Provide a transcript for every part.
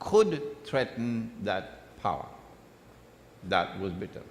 could threaten that power. That was Britain.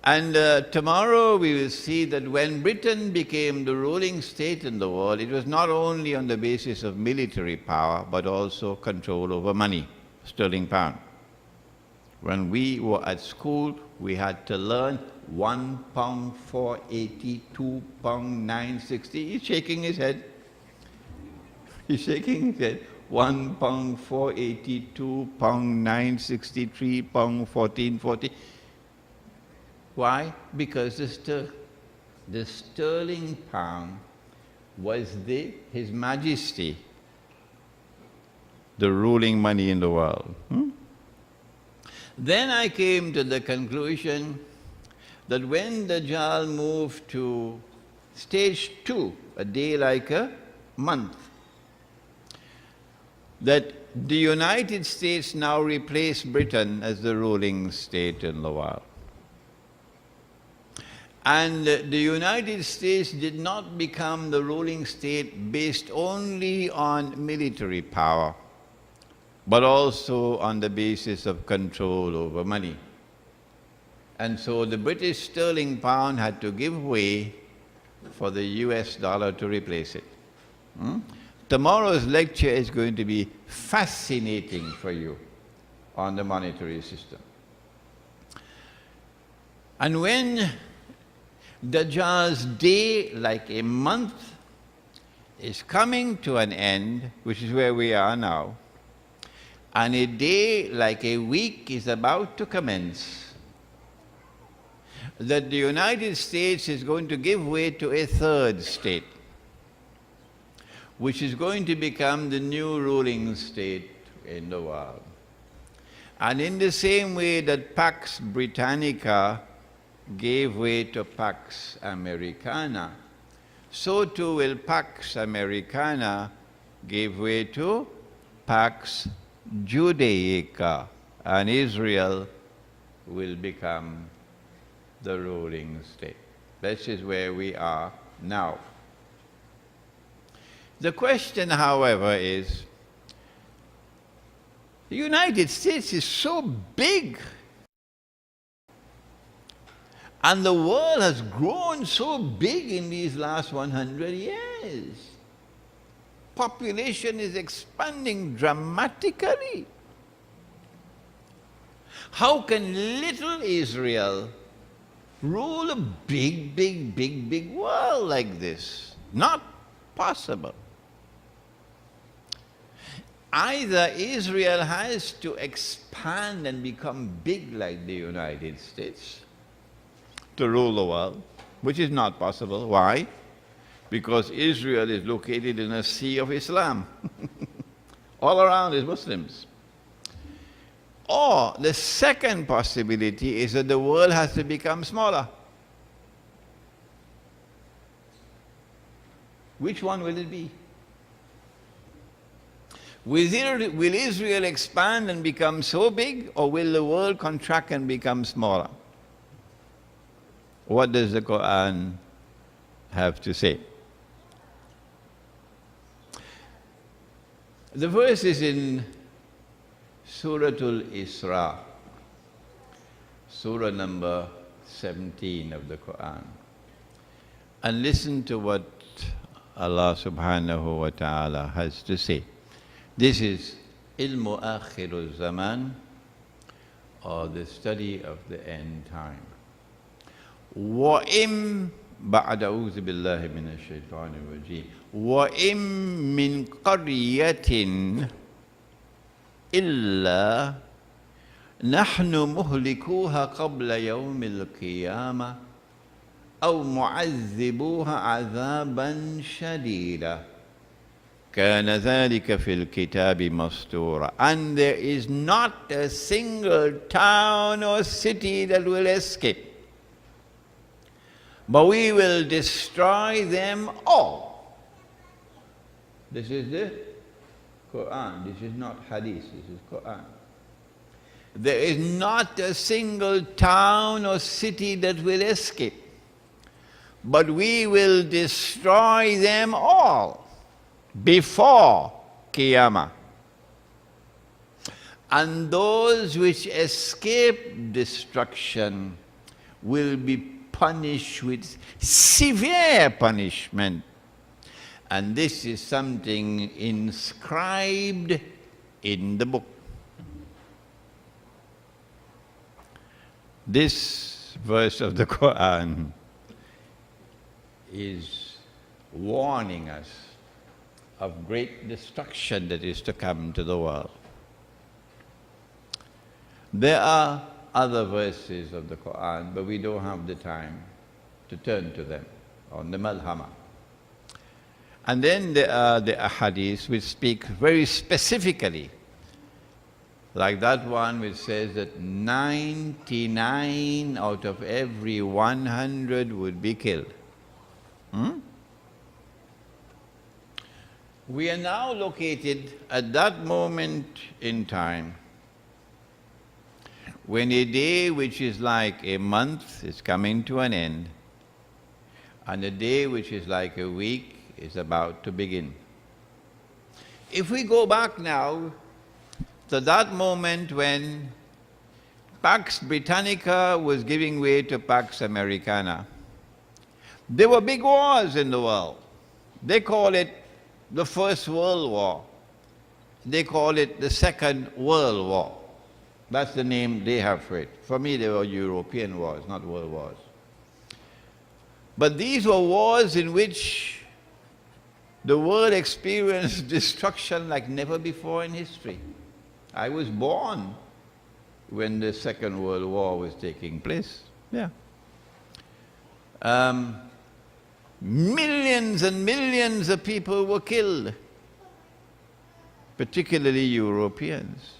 And tomorrow we will see that when Britain became the ruling state in the world, it was not only on the basis of military power, but also control over money, sterling pound. When we were at school, we had to learn £1 4.80, £2 9.60. He's shaking his head. He's shaking his head. £1 4.80, £2 9.60, £3 14.40. Why? Because the sterling pound was His Majesty, the ruling money in the world. Then I came to the conclusion that when the Dajjal moved to stage 2, a day like a month, that the United States now replaced Britain as the ruling state in the world. And the United States did not become the ruling state based only on military power, but also on the basis of control over money. And so the British sterling pound had to give way for the US dollar to replace it. Tomorrow's lecture is going to be fascinating for you on the monetary system. And when Dajjal's day, like a month, is coming to an end, which is where we are now, and a day like a week is about to commence, that the United States is going to give way to a third state, which is going to become the new ruling state in the world. And in the same way that Pax Britannica gave way to Pax Americana, so too will Pax Americana give way to Pax Judaica, and Israel will become the ruling state. This is where we are now. The question, however, is, the United States is so big, and the world has grown so big in these last 100 years. Population is expanding dramatically. How can little Israel rule a big world like this? Not possible. Either Israel has to expand and become big like the United States to rule the world, which is not possible. Why? Because Israel is located in a sea of Islam. All around is Muslims. Or the second possibility is that the world has to become smaller. Which one will it be? Will Israel expand and become so big, or will the world contract and become smaller? What does the Quran have to say? The verse is in Surah Al-Isra, Surah number 17 of the Quran. And listen to what Allah subhanahu wa ta'ala has to say. This is Ilmu Akhirul Zaman, or the study of the end time. وَإِمْ بَعْدَ أَعُوذُ بِاللَّهِ مِنَ الشَّيْطَانِ الرَّجِيمِ وَإِمْ مِنْ قَرْيَةٍ إِلَّا نَحْنُ مُهْلِكُوهَا قَبْلَ يَوْمِ الْقِيَامَةِ أَوْ مُعَذِّبُوهَا عَذَابًا شَدِيدًا كَانَ ذَلِكَ فِي الْكِتَابِ مَسْطُورًا. And there is not a single town or city that will escape, but we will destroy them all. This is the Quran. This is not Hadith. This is Quran. There is not a single town or city that will escape, but we will destroy them all before Qiyamah. And those which escape destruction will be punished with severe punishment. And this is something inscribed in the book. This verse of the Quran is warning us of great destruction that is to come to the world. There are other verses of the Quran, but we don't have the time to turn to them on the Malhama. And then there are the ahadith which speak very specifically, like that one which says that 99 out of every 100 would be killed. We are now located at that moment in time when a day which is like a month is coming to an end, and a day which is like a week is about to begin. If we go back now to that moment when Pax Britannica was giving way to Pax Americana, there were big wars in the world. They call it the First World War. They call it the Second World War. That's the name they have for it. For me, they were European wars, not world wars. But these were wars in which the world experienced destruction like never before in history. I was born when the Second World War was taking place. Yeah. Millions and millions of people were killed, particularly Europeans,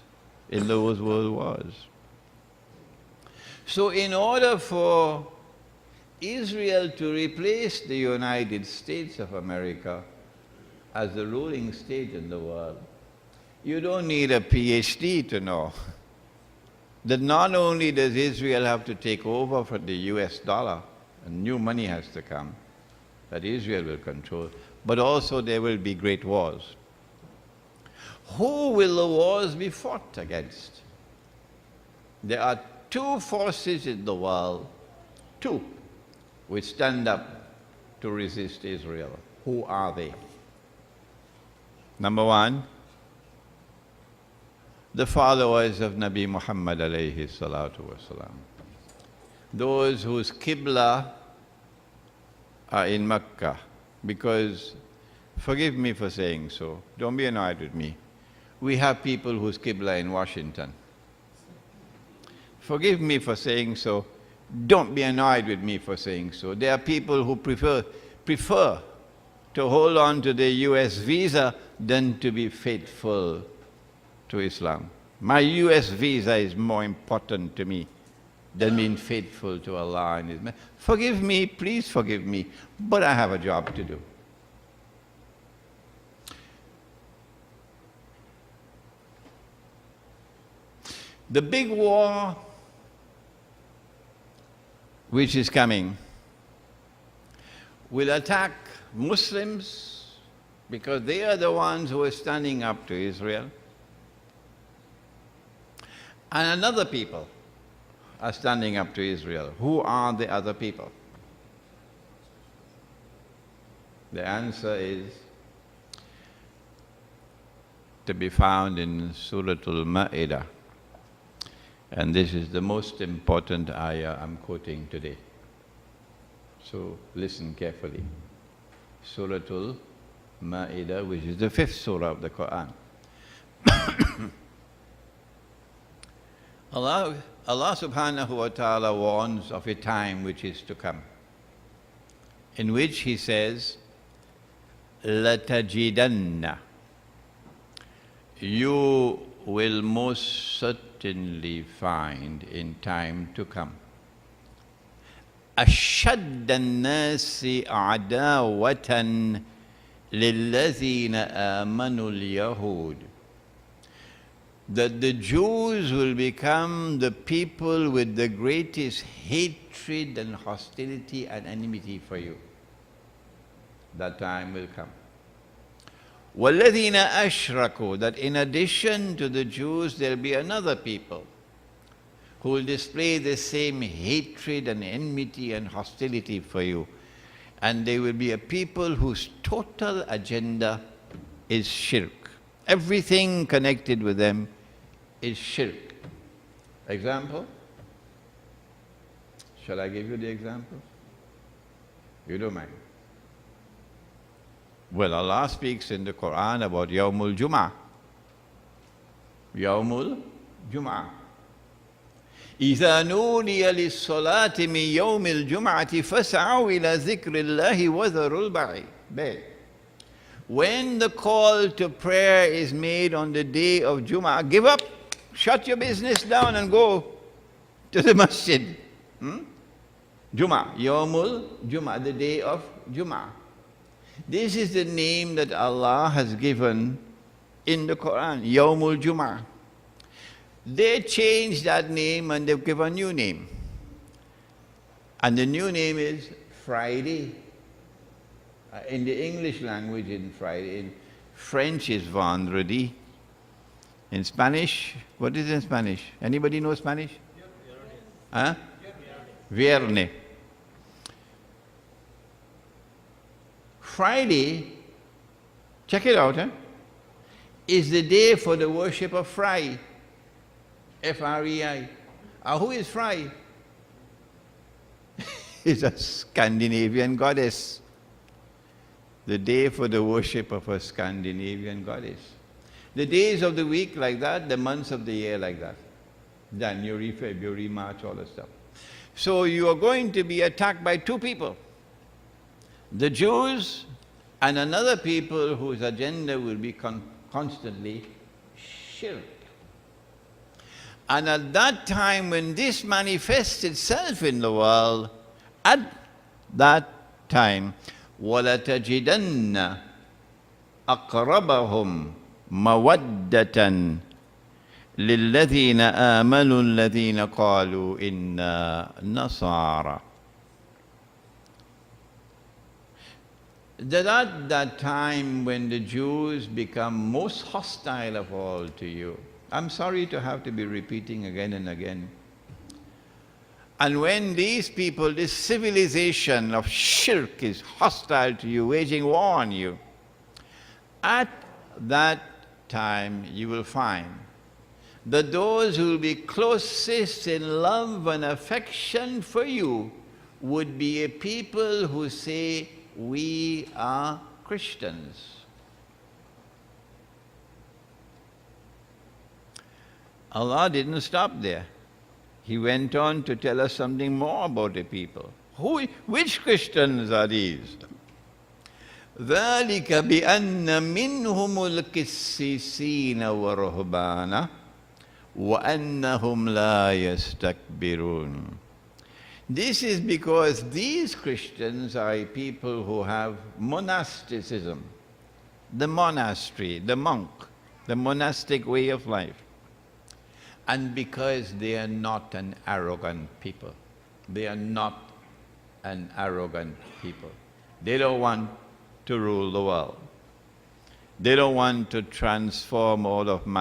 in those world wars. So in order for Israel to replace the United States of America as the ruling state in the world, you don't need a PhD to know that not only does Israel have to take over for the US dollar, and new money has to come, that Israel will control, but also there will be great wars. Who will the wars be fought against? There are two forces in the world, two, which stand up to resist Israel. Who are they? Number one, the followers of Nabi Muhammad alayhi salatu wasalam. Those whose Qibla are in Mecca, because, forgive me for saying so, don't be annoyed with me, we have people whose Qibla in Washington. Forgive me for saying so, don't be annoyed with me for saying so. There are people who prefer to hold on to their US visa than to be faithful to Islam. My US visa is more important to me than being faithful to Allah and His Messenger. Forgive me, please forgive me, but I have a job to do. The big war which is coming will attack Muslims because they are the ones who are standing up to Israel, and another people are standing up to Israel. Who are the other people? The answer is to be found in Surah Al-Ma'idah. And this is the most important ayah I'm quoting today. So listen carefully. Surah Al-Ma'idah, which is the 5th surah of the Quran. Allah subhanahu wa ta'ala warns of a time which is to come, in which He says, لَتَجِدَنَّ, you will most certainly find in time to come, أَشَدَّ النَّاسِ عَدَاوَةً لِلَّذِينَ آمَنُوا الْيَهُودِ, that the Jews will become the people with the greatest hatred and hostility and enmity for you. That time will come. وَالَّذِينَ أَشْرَكُوا, that in addition to the Jews, there'll be another people who will display the same hatred and enmity and hostility for you. And they will be a people whose total agenda is shirk. Everything connected with them is shirk. Example? Shall I give you the example? You don't mind. Well, Allah speaks in the Quran about Yawmul Jum'ah. Yawmul Jum'ah. إذا نودي للصلاة من يوم الجمعة فاسعوا إلى ذكر الله وذروا البيع. When the call to prayer is made on the day of Jum'ah, give up, shut your business down and go to the masjid. Jum'ah, Yawmul Jum'ah, the day of Jum'ah. This is the name that Allah has given in the Quran, Yawmul Jum'ah. They changed that name and they've given a new name. And the new name is Friday. In the English language, in Friday. In French is Vendredi. In Spanish, what is in Spanish? Anybody know Spanish? Huh? Viernes. Friday, check it out, is the day for the worship of Fry. F-R-E-I. Who is Fry? It's a Scandinavian goddess. The day for the worship of a Scandinavian goddess. The days of the week like that, the months of the year like that. January, February, March, all that stuff. So you are going to be attacked by two people. The Jews and another people whose agenda will be constantly shirk. And at that time when this manifests itself in the world, at that time, وَلَتَجِدَنَّ أَقْرَبَهُمْ مَوَدَّةً لِلَّذِينَ آمَنُوا الَّذِينَ قَالُوا إِنَّا نَصَارَى. That at that time when the Jews become most hostile of all to you, I'm sorry to have to be repeating again and again. And when these people, this civilization of shirk is hostile to you, waging war on you, at that time you will find that those who will be closest in love and affection for you would be a people who say, we are Christians. Allah didn't stop there. He went on to tell us something more about the people. Which Christians are these? ذَلِكَ بِأَنَّ مِنْهُمُ الْقِسِّيسِينَ وَرُهْبَانَ وَأَنَّهُمْ لَا يَسْتَكْبِرُونَ. This is because these Christians are people who have monasticism, the monastery, the monk, the monastic way of life. And because they are not an arrogant people. They are not an arrogant people. They don't want to rule the world. They don't want to transform all of mankind.